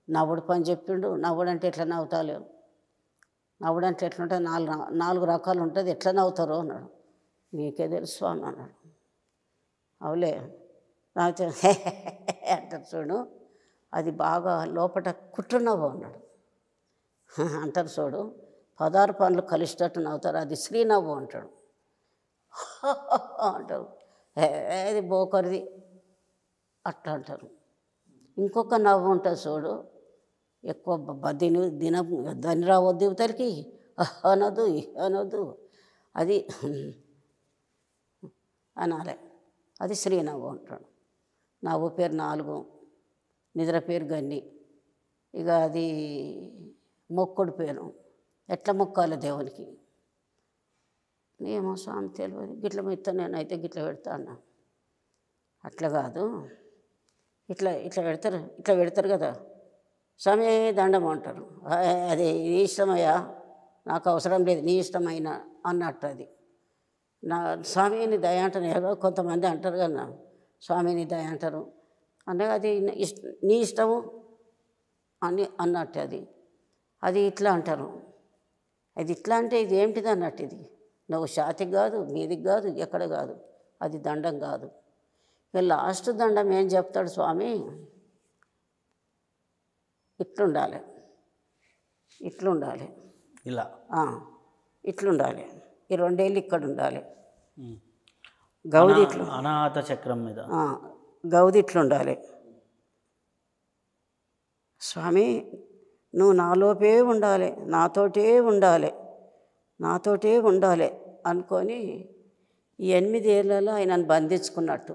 నవ్వుడు పని చెప్పిండు. నవ్వుడు అంటే ఎట్లా నవ్వుతాలేవు, నవ్వుడు అంటే ఎట్లుంటుంది, నాలుగు రకాలు ఉంటుంది, ఎట్లా నవ్వుతారో అన్నాడు. నీకే తెలుసు స్వామి అన్నాడు. అవులే నాకు అంటారు చూడు, అది బాగా లోపల కుట్ర నవ్వు అన్నాడు. అంటారు చూడు, 16 పనులు కలిసేటట్టు నవ్వుతారు, అది శ్రీనవ్వు అంటాడు. అంటారు ఏది బోకరిది అట్లా అంటారు. ఇంకొక నవ్వు ఉంటుంది చూడు, ఎక్కువ దిన రావద్దు ఇవతలకి, అనొద్దు అనొద్దు, అది అనాలి, అది శ్రీనవ్వు అంటాడు. నవ్వు పేరు 4, నిద్ర పేరు గన్ని, ఇక అది మొక్కుడు పేరు. ఎట్లా మొక్కాలి దేవునికి ఏమో స్వామి తెలియదు. గిట్ల మెత్తా, నేనైతే గిట్ల పెడతా అన్నా. అట్లా కాదు, ఇట్లా పెడతారు కదా స్వామి దండం అంటారు. అది నీ ఇష్టమయ్యా, నాకు అవసరం లేదు, నీ ఇష్టమైనా అన్నట్టు. అది నా స్వామిని దయ అంటారు. ఏదో కొంతమంది అంటారు కదా స్వామిని దయ అంటారు అంటే అది నీ ఇష్టము అని అన్నట్టు. అది ఇట్లా అంటారు. అది ఇట్లా అంటే ఇది ఏమిటిది అన్నట్టు. ఇది నువ్వు షాతికి కాదు, మీదికి కాదు, ఎక్కడ కాదు, అది దండం కాదు. ఇక లాస్ట్ దండం ఏం చెప్తాడు స్వామి, ఇట్లుండాలి, ఇలా ఇట్లుండాలి, ఈ 2 ఏళ్ళు ఇక్కడ ఉండాలి, గౌది ఇట్లు అనాహత చక్రం మీద గౌది ఇట్లుండాలి. స్వామి నువ్వు నాలోపే ఉండాలి, నాతోటే ఉండాలి అనుకొని ఈ 8 ఏళ్లలో ఆయనను బంధించుకున్నట్టు.